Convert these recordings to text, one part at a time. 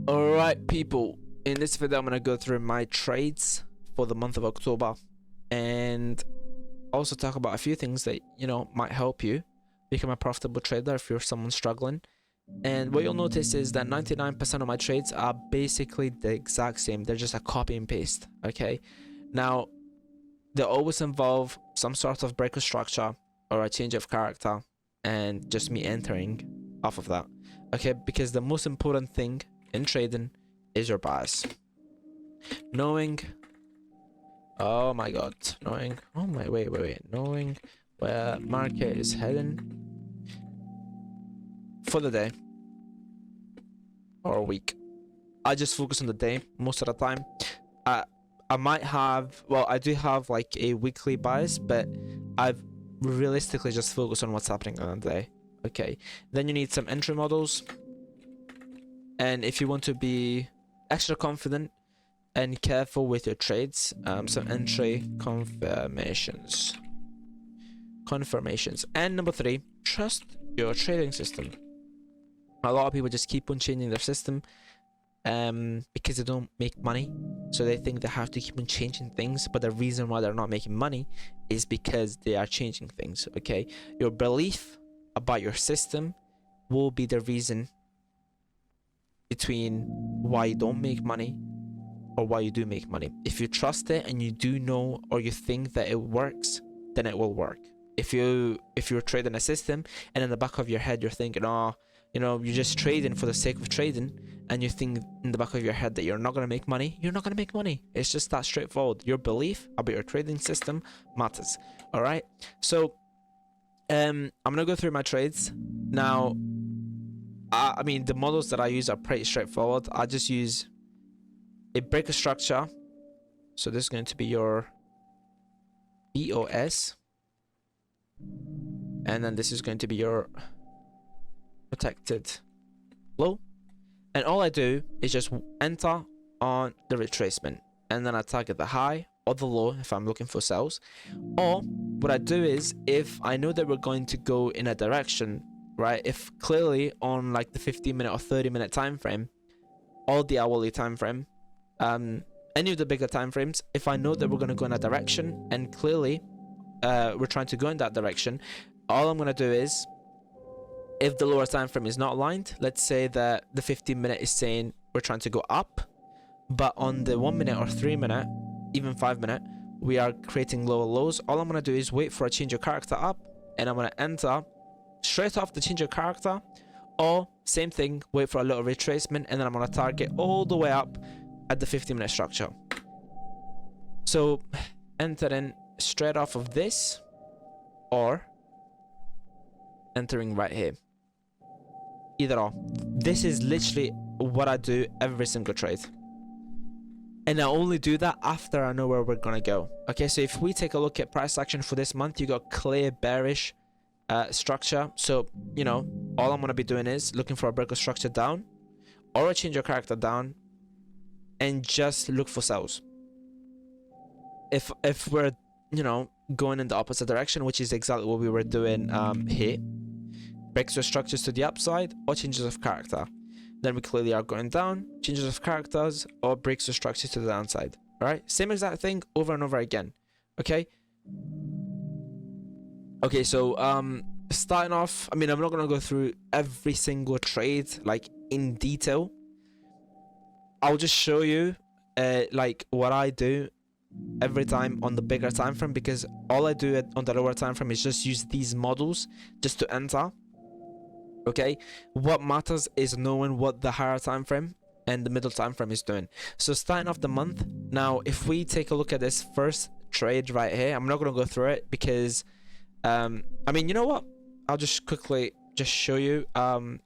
Alright, people, in this video I'm gonna go through my trades for the month of October and also talk about a few things that might help you become a profitable trader if you're someone struggling. And what you'll notice is that 99% of my trades are basically the exact same. They're just a copy and paste. Okay, now they always involve some sort of break of structure or a change of character and just me entering off of that. Okay, because the most important thing in trading is your bias. Knowing, oh my god, knowing, oh my, wait, knowing where market is heading for the day or a week. I just focus on the day most of the time. I might have, well, I do have like a weekly bias, but I've realistically just focused on what's happening on the day. Okay, then you need some entry models. And if you want to be extra confident and careful with your trades, some entry confirmations. And number 3, trust your trading system. A lot of people just keep on changing their system because they don't make money. So they think they have to keep on changing things, but the reason why they're not making money is because they are changing things. Okay, your belief about your system will be the reason between why you don't make money or why you do make money. If you trust it and you do know or you think that it works, then it will work. If you're trading a system and in the back of your head you're thinking, oh, you're just trading for the sake of trading, and you think in the back of your head that you're not going to make money, you're not going to make money. It's just that straightforward. Your belief about your trading system matters. All right, so I'm gonna go through my trades now. I mean, the models that I use are pretty straightforward. I just use a breaker structure. So this is going to be your BOS. And then this is going to be your protected low. And all I do is just enter on the retracement. And then I target the high or the low if I'm looking for sales. Or what I do is, if I know that we're going to go in a direction, right, if clearly on like the 15-minute or 30-minute time frame or the hourly time frame, any of the bigger time frames, if I know that we're going to go in a direction and clearly we're trying to go in that direction, all I'm going to do is, if the lower time frame is not aligned, let's say that the 15-minute is saying we're trying to go up, but on the 1-minute or 3-minute, even 5-minute, we are creating lower lows, all I'm going to do is wait for a change of character up, and I'm going to enter straight off the change of character, or same thing, wait for a little retracement, and then I'm going to target all the way up at the 15-minute structure. So entering straight off of this, or entering right here, either or. This is literally what I do every single trade, and I only do that after I know where we're gonna go. Okay, so if we take a look at price action for this month, you got clear bearish structure. So all I'm gonna be doing is looking for a break of structure down or a change of character down and just look for sells. If we're going in the opposite direction, which is exactly what we were doing here, breaks or structures to the upside or changes of character, then we clearly are going down, changes of characters or breaks or structures to the downside. All right, same exact thing over and over again. Okay, so starting off, I mean, I'm not gonna go through every single trade like in detail. I'll just show you like what I do every time on the bigger time frame, because all I do on the lower time frame is just use these models just to enter. Okay, what matters is knowing what the higher time frame and the middle time frame is doing. So starting off the month, now if we take a look at this first trade right here, I'm not going to go through it because I mean, you know what, I'll just quickly just show you the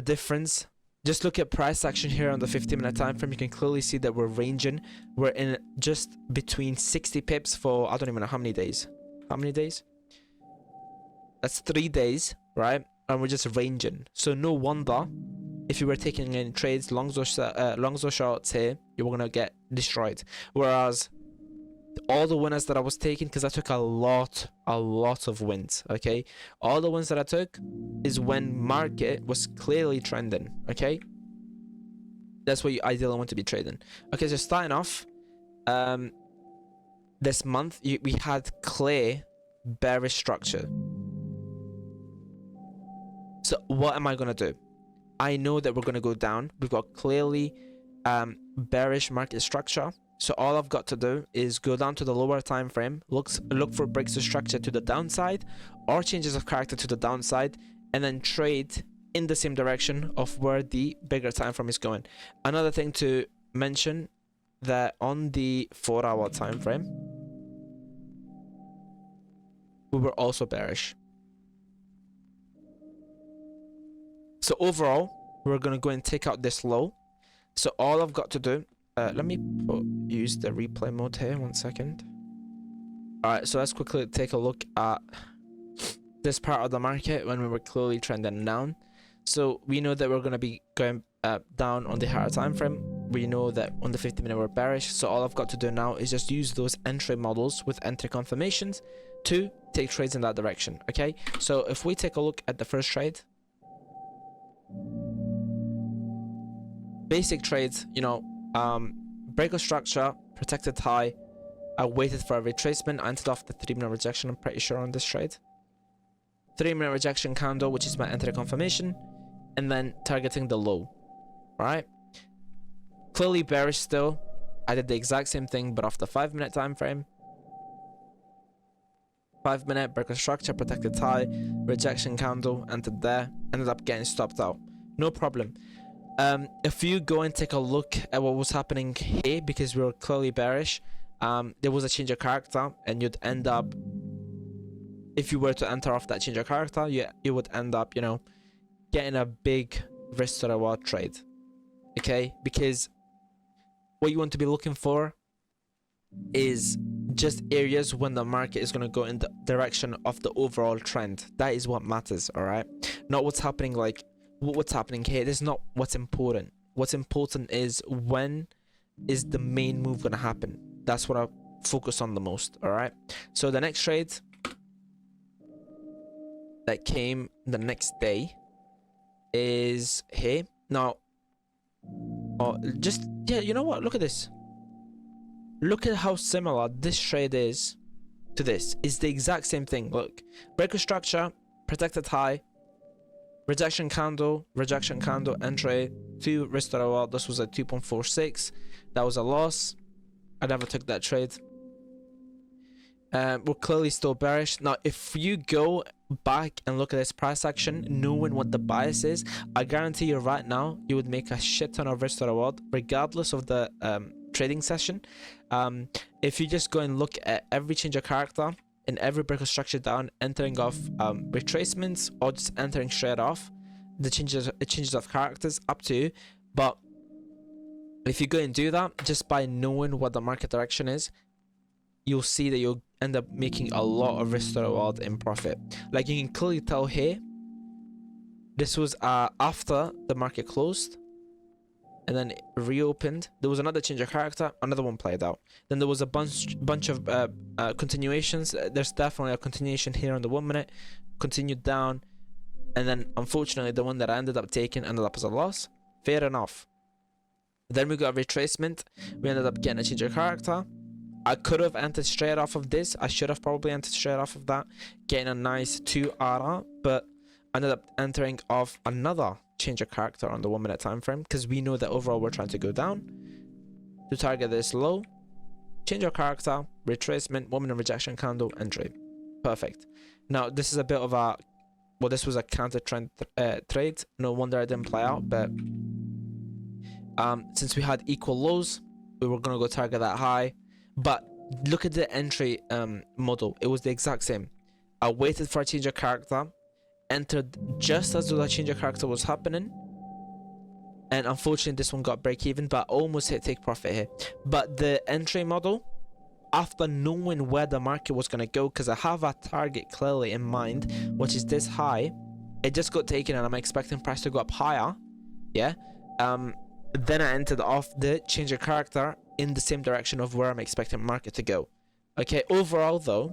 difference. Just look at price action here on the 15-minute time frame. You can clearly see that we're ranging. We're in just between 60 pips for I don't even know how many days. That's 3 days, right? And we're just ranging. So no wonder if you were taking any trades, longs or shorts here, you were gonna get destroyed. Whereas all the winners that I was taking, because I took a lot of wins, okay, all the wins that I took is when market was clearly trending, okay. That's what you ideally want to be trading. Okay, so starting off, this month we had clear bearish structure. So what am I gonna do? I know that we're gonna go down. We've got clearly bearish market structure. So all I've got to do is go down to the lower time frame, look for breaks of structure to the downside or changes of character to the downside, and then trade in the same direction of where the bigger time frame is going. Another thing to mention, that on the 4-hour time frame we were also bearish. So overall we're gonna go and take out this low. So all I've got to do, let me use the replay mode here, 1 second. Alright, so let's quickly take a look at this part of the market when we were clearly trending down. So we know that we're going to be going down on the higher time frame. We know that on the 50-minute we're bearish. So all I've got to do now is just use those entry models with entry confirmations to take trades in that direction. Okay, so if we take a look at the first trade, basic trades, you know, break of structure, protected high. I waited for a retracement. I entered off the 3-minute rejection, I'm pretty sure, on this trade. 3-minute rejection candle, which is my entry confirmation, and then targeting the low. Right, clearly bearish still. I did the exact same thing, but off the 5-minute time frame. 5-minute break of structure, protected high, rejection candle, entered there, ended up getting stopped out. No problem. If you go and take a look at what was happening here, because we were clearly bearish, there was a change of character, and you'd end up, if you were to enter off that change of character, you would end up, you know, getting a big risk to reward trade. Okay, because what you want to be looking for is just areas when the market is going to go in the direction of the overall trend. That is what matters. All right, not what's happening, like what's happening here. This is not what's important. What's important is when is the main move going to happen. That's what I focus on the most. All right, so the next trade that came the next day is here. Now, just, yeah, you know what, look at this. Look at how similar this trade is to this. It's the exact same thing. Look, break of structure, protected high, rejection candle, entry, 2 risk to reward. This was at 2.46. that was a loss. I never took that trade. We're clearly still bearish. Now, if you go back and look at this price action, knowing what the bias is, I guarantee you right now, you would make a shit ton of risk to reward, regardless of the trading session. If you just go and look at every change of character and every break of structure down, entering off retracements, or just entering straight off, the changes of characters, up to you. But if you go and do that, just by knowing what the market direction is, you'll see that you'll end up making a lot of risk to reward in profit. Like, you can clearly tell here, this was after the market closed and then it reopened. There was another change of character, another one played out. Then there was a bunch of continuations. There's definitely a continuation here on the 1 minute, continued down, and then unfortunately the one that I ended up taking ended up as a loss. Fair enough. Then we got a retracement. We ended up getting a change of character. I could have entered straight off of this. I should have probably entered straight off of that, getting a nice 2 RR, but I ended up entering off another change of character on the 1 minute time frame, because we know that overall we're trying to go down to target this low. Change of character, retracement, 1 minute rejection candle, entry. Perfect. Now this is a bit of a, well, this was a counter trend trade. No wonder it didn't play out, but since we had equal lows, we were gonna go target that high. But look at the entry model. It was the exact same. I waited for a change of character, entered just as the change of character was happening, and unfortunately this one got break even, but I almost hit take profit here. But the entry model, after knowing where the market was going to go, because I have a target clearly in mind, which is this high, it just got taken and I'm expecting price to go up higher. Yeah. Then I entered off the change of character in the same direction of where I'm expecting market to go. Okay, overall though,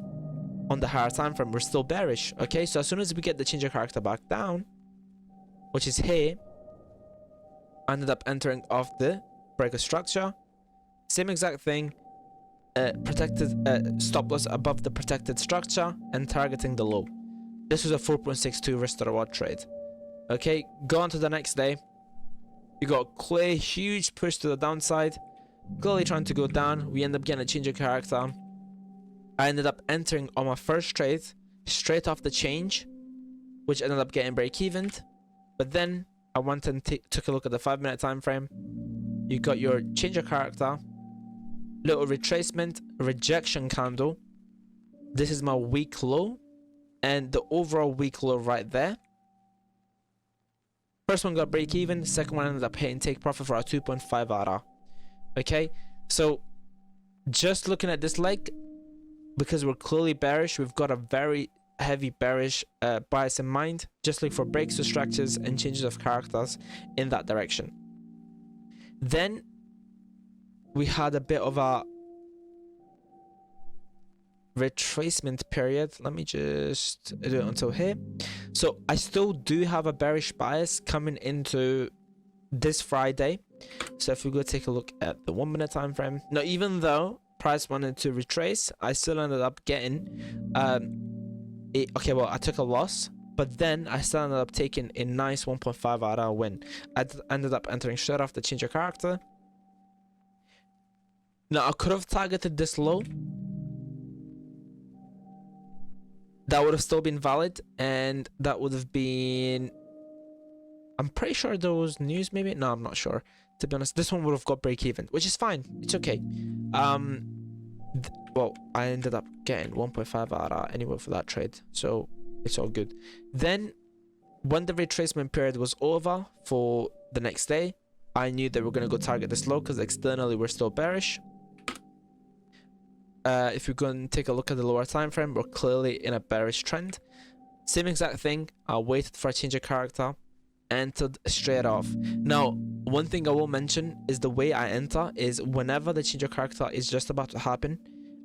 on the higher time frame, we're still bearish. Okay, so as soon as we get the change of character back down, which is here, I ended up entering off the breaker structure. Same exact thing. Protected stop loss above the protected structure and targeting the low. This was a 4.62 risk to reward trade. Okay, go on to the next day. You got a clear huge push to the downside, clearly trying to go down. We end up getting a change of character. I ended up entering on my first trade straight off the change, which ended up getting break even. But then I went and took a look at the 5-minute time frame. You got your change of character, little retracement, rejection candle. This is my week low and the overall week low right there. First one got break even, second one ended up hitting take profit for a 2.5 ARA. Okay, so just looking at this leg, because we're clearly bearish, we've got a very heavy bearish bias in mind. Just look for breaks to structures and changes of characters in that direction. Then we had a bit of a retracement period. Let me just do it until here. So I still do have a bearish bias coming into this Friday. So if we go take a look at the 1-minute time frame, now even though price wanted to retrace, I still ended up getting okay, well, I took a loss, but then I still ended up taking a nice 1.5 ARA win. I ended up entering straight off the change of character. Now I could have targeted this low. That would have still been valid, and that would have been, I'm pretty sure there was news maybe. No, I'm not sure, to be honest. This one would have got break even, which is fine. It's okay. Well, I ended up getting 1.5 ARA anyway for that trade, so it's all good. Then when the retracement period was over for the next day, I knew that we're going to go target this low because externally we're still bearish. If we go and take a look at the lower time frame, we're clearly in a bearish trend. Same exact thing. I waited for a change of character, entered straight off. Now, one thing I will mention is the way I enter is whenever the change of character is just about to happen,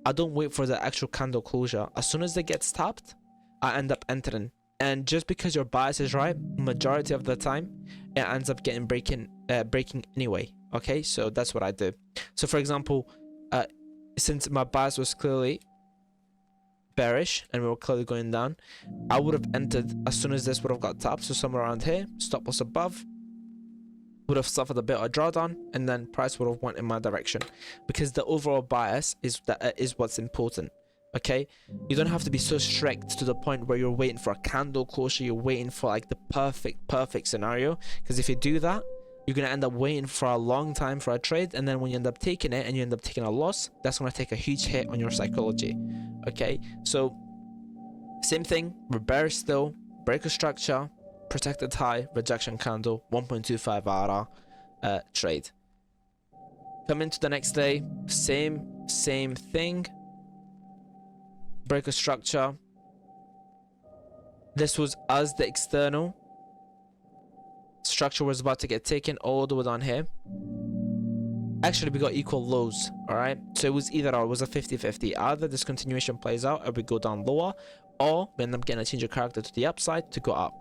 I don't wait for the actual candle closure. As soon as it gets tapped, I end up entering. And just because your bias is right, majority of the time, it ends up getting breaking anyway. Okay, so that's what I do. So for example, since my bias was clearly bearish and we were clearly going down, I would have entered as soon as this would have got tapped. So somewhere around here, stop loss above, would have suffered a bit of drawdown, and then price would have went in my direction, because the overall bias is what's important. Okay, you don't have to be so strict to the point where you're waiting for a candle closure, you're waiting for like the perfect scenario, because if you do that, you're gonna end up waiting for a long time for a trade, and then when you end up taking it and you end up taking a loss, that's gonna take a huge hit on your psychology. Okay, so same thing, we're bearish still, breaker structure, protected high, rejection candle, 1.25 ARA trade. Come into the next day, same thing, breaker structure. This was as the external structure was about to get taken all the way down here. Actually, we got equal lows. All right, so it was either or. It was a 50-50. Either this continuation plays out and we go down lower, or we end up getting a change of character to the upside to go up.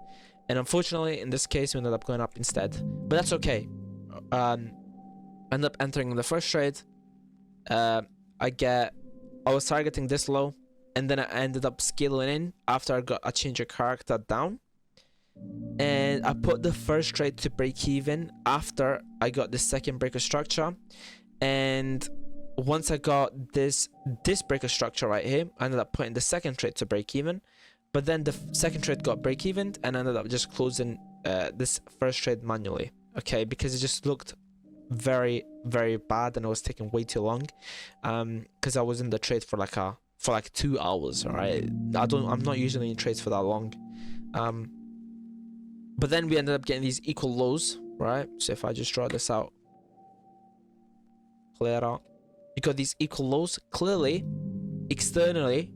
And unfortunately, in this case, we ended up going up instead, but that's okay. End up entering the first trade. I was targeting this low, and then I ended up scaling in after I got a change of character down. And I put the first trade to break even after I got the second breaker structure. And once I got this breaker structure right here, I ended up putting the second trade to break even. But then the second trade got break even and ended up just closing this first trade manually. Okay, because it just looked very bad and it was taking way too long. Because I was in the trade for like 2 hours. All right, I'm not usually in trades for that long. But then we ended up getting these equal lows, right? So if I just draw this out, clear out, you got these equal lows. Clearly, externally,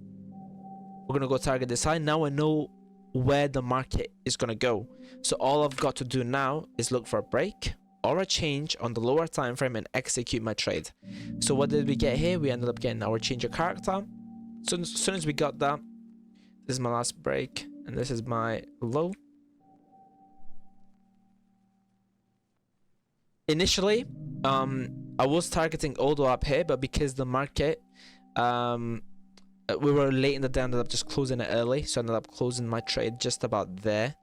we're gonna go target this high. Now I know where the market is gonna go. So all I've got to do now is look for a break or a change on the lower time frame and execute my trade. So what did we get here? We ended up getting our change of character. So as soon as we got that, this is my last break and this is my low. initially, I was targeting all the way up here, but because the market, we were late in the day, I ended up just closing it early, so I ended up closing my trade just about there,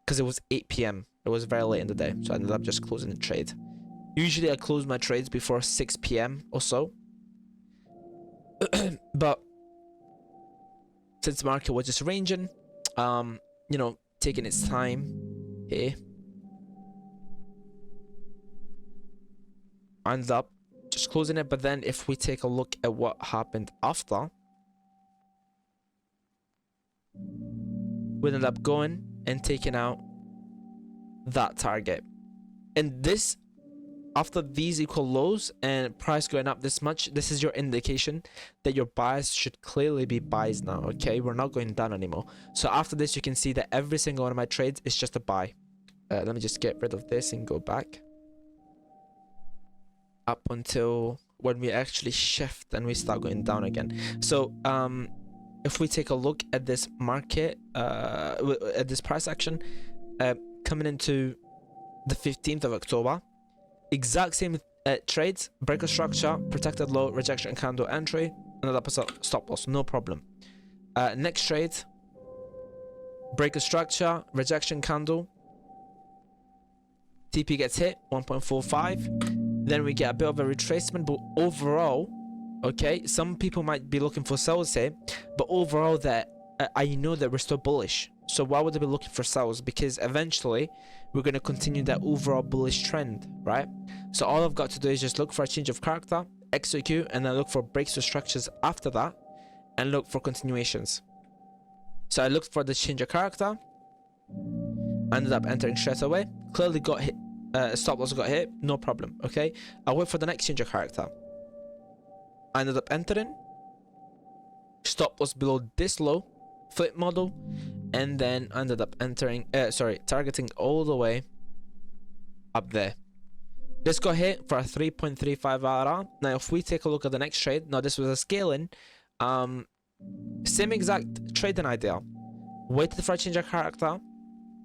because it was 8 p.m. It was very late in the day, so I ended up just closing the trade. Usually I close my trades before 6 p.m. or so, but since the market was just ranging, you know, taking its time here, I ended up just closing it. But then if we take a look at what happened after, we ended up going and taking out that target. And this, after these equal lows and price going up this much, this is your indication that your buys should clearly be buys now. Okay, we're not going down anymore. So after this, you can see that every single one of my trades is just a buy. Let me just get rid of this and go back up until when we actually shift and we start going down again. So if we take a look at this market, at this price action, coming into the 15th of October, exact same trades, breaker structure, protected low, rejection candle, entry, another stop loss, no problem. Next trade, breaker structure, rejection candle, TP gets hit 1.45, then we get a bit of a retracement, but overall, okay, some people might be looking for sells here, but overall that I know that we're still bullish. So why would they be looking for sells? Because eventually we're going to continue that overall bullish trend, right? So all I've got to do is just look for a change of character, execute, and then look for breaks or structures after that, and look for continuations. So I looked for the change of character, ended up entering straight away, clearly got hit, stop loss got hit, no problem, okay? I wait for the next change of character. I ended up entering, stop loss below this low, flip model, and then ended up entering, targeting all the way up there. This got hit for a 3.35 RR. Now if we take a look at the next trade, now this was a scaling, same exact trading idea. Waited for a change of character,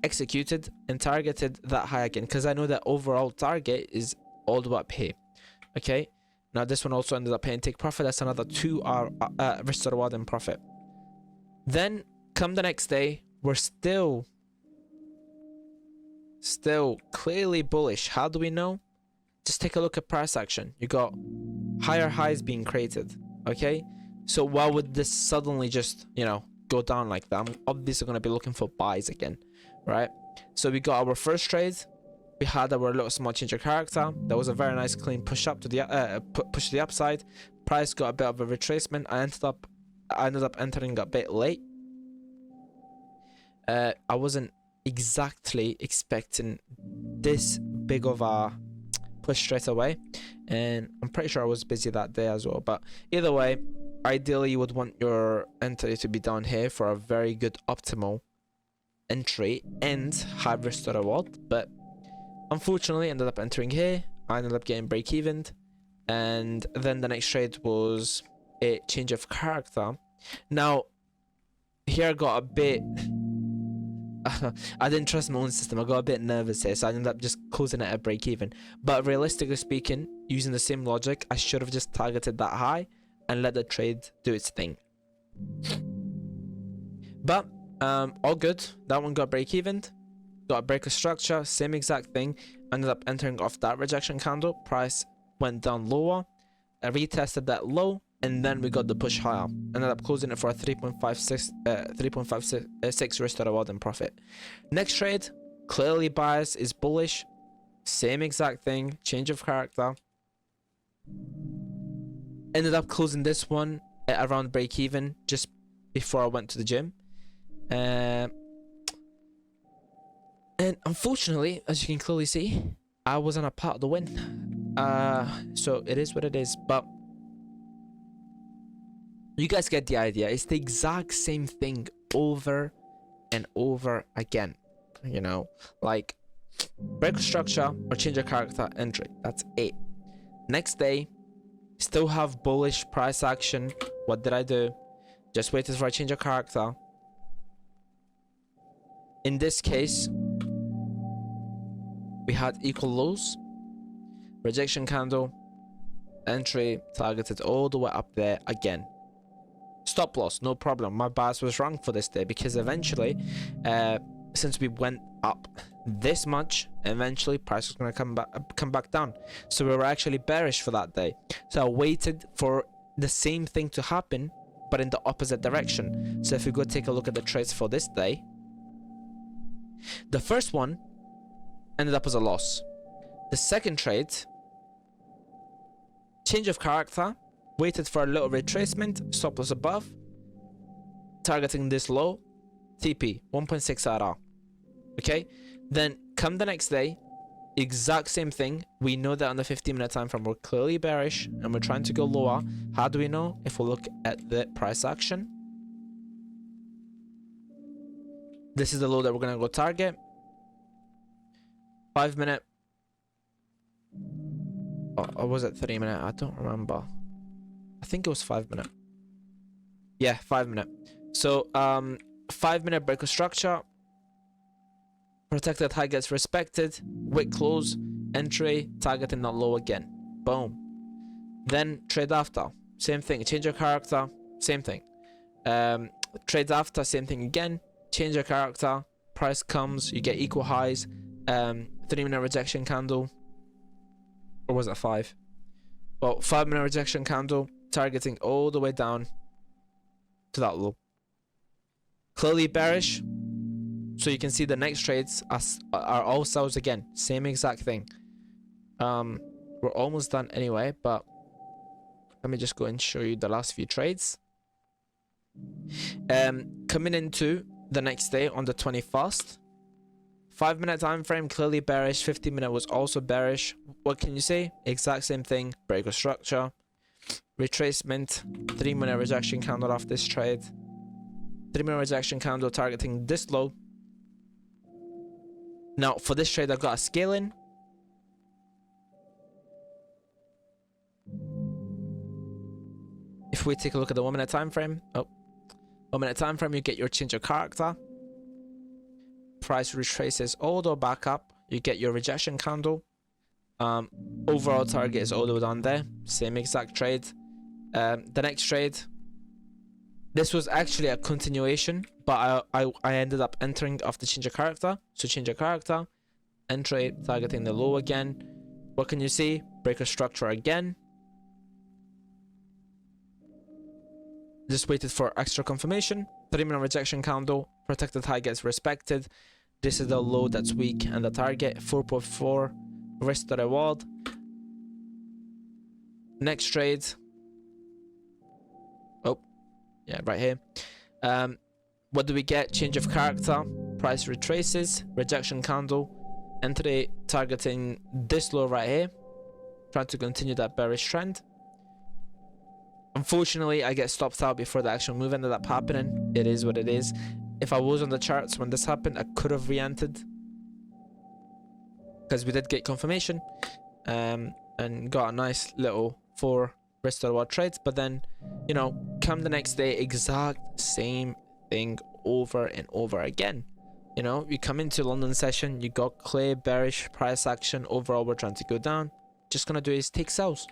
executed, and targeted that high again, because I know that overall target is all the way up here. Okay, now this one also ended up paying take profit. That's another 2 risk to reward and profit. Then come the next day, we're still clearly bullish. How do we know? Just take a look at price action. You got higher highs being created. Okay, so why would this suddenly just, you know, go down like that? I'm obviously going to be looking for buys again, right? So we got our first trade, we had our little small change of character. That was a very nice clean push up to the push to the upside. Price got a bit of a retracement. I ended up entering a bit late. I wasn't exactly expecting this big of a push straight away, and I'm pretty sure I was busy that day as well. But either way, ideally you would want your entry to be down here for a very good optimal entry and high risk to reward. But unfortunately ended up entering here. I ended up getting break even, and then the next trade was a change of character. Now here I got a bit I didn't trust my own system. I got a bit nervous here, so I ended up just closing it at break even. But realistically speaking, using the same logic, I should have just targeted that high and let the trade do its thing. But all good. That one got break even, got a breaker structure, same exact thing. Ended up entering off that rejection candle. Price went down lower. I retested that low, and then we got the push higher. Ended up closing it for a 3.56 risk to reward and profit. Next trade, clearly bias is bullish. Same exact thing, change of character. Ended up closing this one at around break even, just before I went to the gym. And unfortunately, as you can clearly see, I wasn't a part of the win. So it is what it is, but you guys get the idea. It's the exact same thing over and over again. You know, like break structure or change of character entry. That's it. Next day, still have bullish price action. What did I do? Just waited for a change of character. In this case, we had equal lows. rejection candle, entry targeted all the way up there again. Stop loss, no problem. My bias was wrong for this day because eventually, since we went up this much, eventually price was going to come back down. So we were actually bearish for that day. So I waited for the same thing to happen, but in the opposite direction. So if we go take a look at the trades for this day, the first one ended up as a loss. The second trade, change of character, waited for a little retracement, stop loss above, targeting this low, TP 1.6 RR. Okay, then come the next day, exact same thing. We know that on the 15-minute time frame we're clearly bearish and we're trying to go lower. How do we know? If we look at the price action, this is the low that we're gonna go target. 5-minute, or was it 3-minute? I don't remember. I think it was 5-minute. Yeah, 5-minute. So 5-minute break of structure, protected high gets respected, wick close, entry targeting that low again, boom. Then trade after, same thing, change your character, same thing. Trades after, same thing again, change your character, price comes, you get equal highs. 3-minute rejection candle, or was it 5? Well, 5-minute rejection candle targeting all the way down to that low, clearly bearish. So you can see the next trades are all sells again, same exact thing. We're almost done anyway, but let me just go and show you the last few trades. Coming into the next day on the 21st, 5-minute time frame clearly bearish, 15-minute was also bearish. What can you say? Exact same thing, break of structure, retracement, 3-minute rejection candle off this trade, 3-minute rejection candle targeting this low. Now for this trade I've got a scale in. If we take a look at the 1-minute time frame, 1-minute time frame, you get your change of character. Price retraces all the way back up, you get your rejection candle. Overall target is all the way down there, same exact trade. The next trade, this was actually a continuation, but I ended up entering off the change of character. So change of character, entry targeting the low again. What can you see? Break of structure again. Just waited for extra confirmation. 3-minute rejection candle, protected high gets respected. This is the low that's weak and the target 4.4 risk to reward. Next trade, oh yeah, right here. What do we get? Change of character, price retraces, rejection candle, entry targeting this low right here, trying to continue that bearish trend. Unfortunately, I get stopped out before the actual move ended up happening. It is what it is. If I was on the charts when this happened, I could have re-entered, because we did get confirmation and got a nice little 4 risk to reward trades. But then, you know, come the next day, exact same thing over and over again. You know, you come into London session, you got clear bearish price action. Overall, we're trying to go down. Just gonna do is take sells.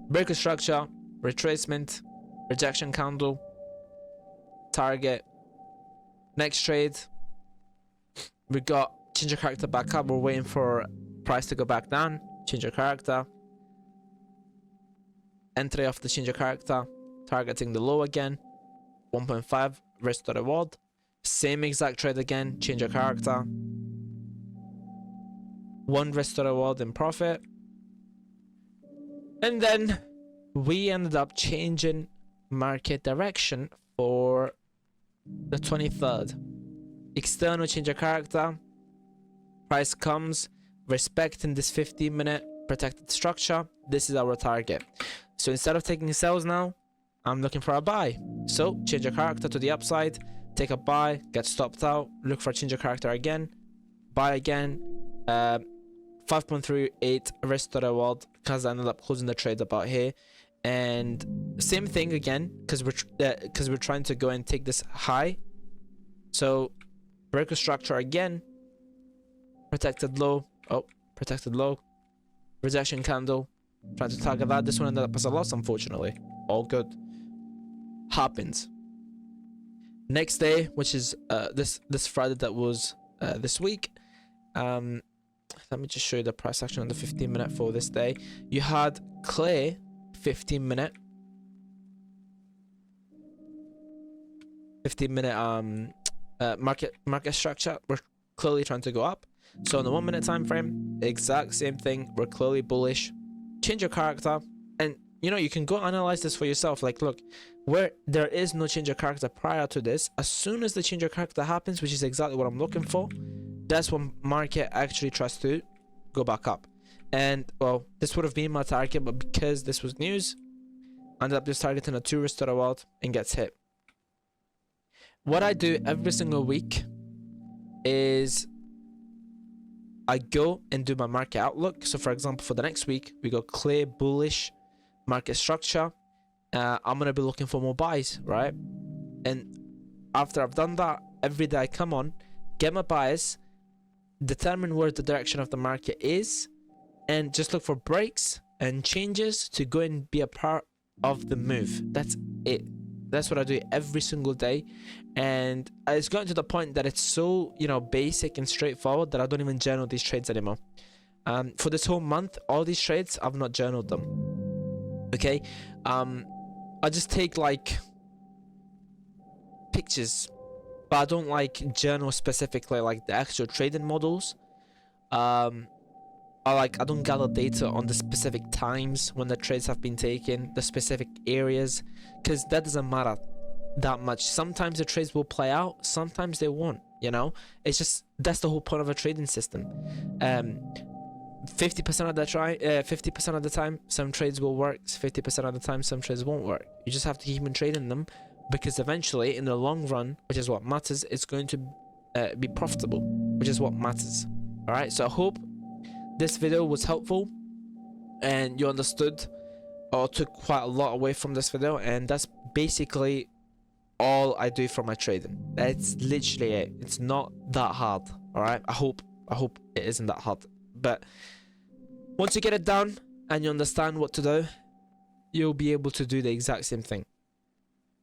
Break of structure, retracement, rejection candle, target. Next trade, we got change of character back up. We're waiting for price to go back down. Change of character, entry off the change of character, targeting the low again, 1.5 risk to reward. Same exact trade again, change of character, 1 risk to reward in profit. And then we ended up changing market direction for the 23rd. External change of character, price comes, respecting this 15-minute protected structure. This is our target. So instead of taking sells now, I'm looking for a buy. So change of character to the upside, take a buy, get stopped out, look for change of character again, buy again. 5.38 risk to reward, because I ended up closing the trade about here. And same thing again, because we're trying to go and take this high. So break of structure again, protected low. Oh, protected low. Rejection candle. Trying to target that. This one ended up as a loss, unfortunately. All good. Happens. Next day, which is this Friday that was this week. Let me just show you the price action on the 15-minute for this day. You had clear 15-minute market structure. We're clearly trying to go up. So on the 1-minute time frame, exact same thing. We're clearly bullish. Change your character, and you know, you can go analyze this for yourself. Like, look, where there is no change of character prior to this, as soon as the change of character happens, which is exactly what I'm looking for, that's when market actually tries to go back up. And well, this would have been my target, but because this was news, I ended up just targeting a 2 restore world and gets hit. What I do every single week is I go and do my market outlook. So for example, for the next week, we go clear bullish market structure. I'm gonna be looking for more buys, right? And after I've done that, every day I come on, get my buys, determine where the direction of the market is, and just look for breaks and changes to go and be a part of the move. That's it. That's what I do every single day. And it's gotten to the point that it's so, you know, basic and straightforward that I don't even journal these trades anymore. For this whole month, all these trades, I've not journaled them. Okay? I just take like pictures, but I don't like journal specifically like the actual trading models. I don't gather data on the specific times when the trades have been taken, the specific areas, because that doesn't matter that much. Sometimes the trades will play out, sometimes they won't, you know. It's just, that's the whole point of a trading system. 50% of the 50% of the time some trades will work, 50% of the time some trades won't work. You just have to keep on trading them, because eventually in the long run, which is what matters, it's going to be profitable, which is what matters. All right, so I hope this video was helpful and you understood or took quite a lot away from this video. And that's basically all I do for my trading. That's literally it. It's not that hard. All right, I hope it isn't that hard, but once you get it down and you understand what to do, you'll be able to do the exact same thing.